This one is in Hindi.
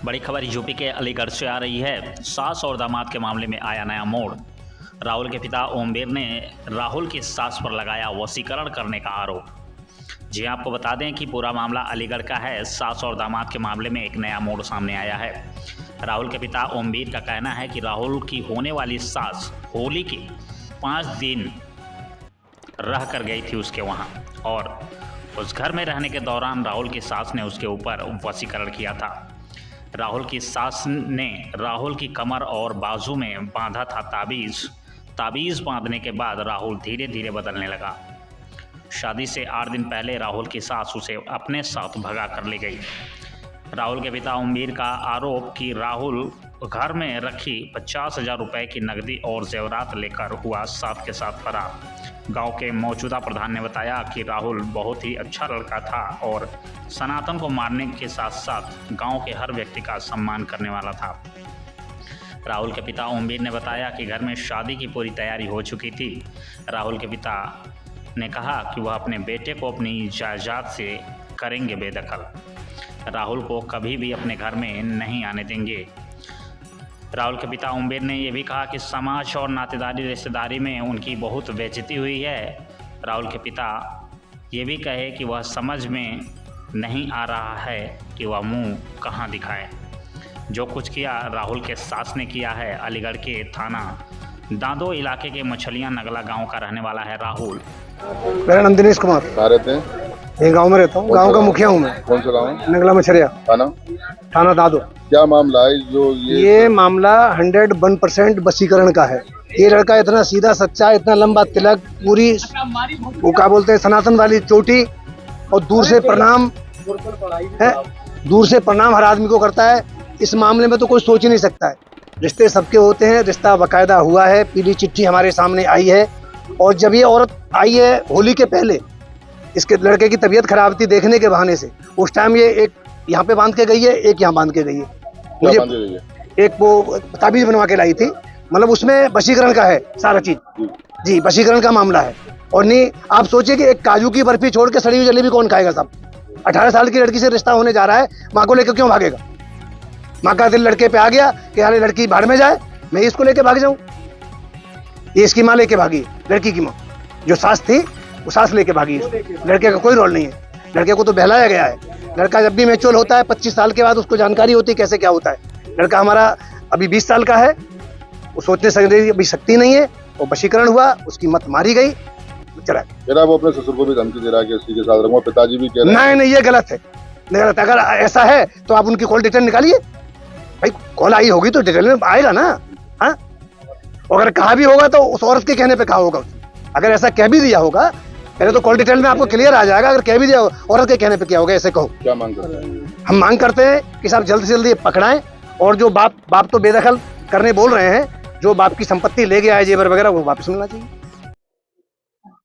बड़ी खबर यूपी के अलीगढ़ से आ रही है। सास और दामाद के मामले में आया नया मोड़। राहुल के पिता ओमवीर ने राहुल की सास पर लगाया वशीकरण करने का आरोप। जी आपको बता दें कि पूरा मामला अलीगढ़ का है। सास और दामाद के मामले में एक नया मोड़ सामने आया है। राहुल के पिता ओमवीर का कहना है कि राहुल की होने वाली सास होली के 5 दिन रह कर गई थी उसके वहाँ, और उस घर में रहने के दौरान राहुल की सास ने उसके ऊपर वशीकरण किया था। राहुल की सास ने राहुल की कमर और बाजू में बांधा था ताबीज़ बांधने के बाद राहुल धीरे धीरे बदलने लगा। शादी से 8 दिन पहले राहुल की सास उसे अपने साथ भगा कर ले गई। राहुल के पिता ओमवीर का आरोप कि राहुल घर में रखी 50,000 रुपये की नकदी और जेवरात लेकर हुआ साथ के साथ फरार। गांव के मौजूदा प्रधान ने बताया कि राहुल बहुत ही अच्छा लड़का था और सनातन को मारने के साथ साथ गांव के हर व्यक्ति का सम्मान करने वाला था। राहुल के पिता ओमवीर ने बताया कि घर में शादी की पूरी तैयारी हो चुकी थी। राहुल के पिता ने कहा कि वह अपने बेटे को अपनी जायदाद से करेंगे बेदखल। राहुल को कभी भी अपने घर में नहीं आने देंगे। राहुल के पिता ओमवीर ने यह भी कहा कि समाज और नातेदारी रिश्तेदारी में उनकी बहुत बेइज्जती हुई है। राहुल के पिता ये भी कहे कि वह समझ में नहीं आ रहा है कि वह मुंह कहां दिखाए। जो कुछ किया राहुल के सास ने किया है। अलीगढ़ के थाना दादो इलाके के मछलियां नगला गांव का रहने वाला है राहुल। मेरा नाम दिनेश कुमार। कहाँ रहते हैं? यही गांव में रहता हूँ। गांव का मुखिया हूँ मैं। कौन सा गाँव है? नगला मछरिया थाना दादो। क्या मामला है जो ये मामला 101% वशीकरण का है। ये लड़का इतना सीधा सच्चा, इतना लंबा तिलक, पूरी वो क्या बोलते हैं सनातन वाली चोटी, और दूर से प्रणाम है, दूर से प्रणाम हर आदमी को करता है। इस मामले में तो कोई सोच ही नहीं सकता है। रिश्ते सबके होते हैं, रिश्ता बाकायदा हुआ है, पीली चिट्ठी हमारे सामने आई है। और जब ये औरत आई है होली के पहले, इसके लड़के की तबीयत खराब थी देखने के बहाने से, उस टाइम ये एक यहाँ पे बांध के गई है, एक यहाँ बांध के गई है। मुझे एक वो ताबीज बनवा के लाई थी। मतलब उसमें वशीकरण का है सारा चीज। जी वशीकरण का मामला है। और नहीं आप सोचिए कि एक काजू की बर्फी छोड़ के सड़ी हुई जलेबी कौन खाएगा साहब? 18 साल की लड़की से रिश्ता होने जा रहा है, माँ को लेकर क्यों भागेगा? माँ का दिल लड़के पे आ गया कि यार लड़की भाड़ में जाए, मैं इसको लेके भाग जाऊं। ये इसकी माँ लेके भागी, लड़की की माँ जो सास थी वो सास लेके भागी। लड़के का कोई रोल नहीं है। लड़के को तो बहलाया गया है। लड़का जब भी मैच्योर होता है 25 साल के बाद उसको जानकारी होती है कैसे क्या होता है। लड़का हमारा अभी 20 साल का है, वो सोचने समझने अभी शक्ति नहीं है। वो वशीकरण हुआ, उसकी मत मारी गई, चला। वो अपने ससुर को भी धमकी दे रहा है कि उसी के साथ रहूंगा। पिताजी भी कह रहे हैं नहीं, ये गलत है, गलत। अगर ऐसा है तो आप उनकी कॉल डिटेल निकालिए भाई। कॉल आई होगी तो डिटेल में आएगा ना। हाँ, अगर कहा भी होगा तो उस औरत के कहने पे कहा होगा। अगर ऐसा कह भी दिया होगा पहले तो कॉल डिटेल में आपको क्लियर आ जाएगा। अगर कह भी दिया होगा औरत के कहने पे क्या होगा, ऐसे कहो। क्या मांग करते हैं? हम मांग करते हैं कि साहब जल्द से जल्दी पकड़ाएं, और जो बाप तो बेदखल करने बोल रहे हैं, जो बाप की संपत्ति ले गया है जेवर वगैरह, वो वापस मिलना चाहिए।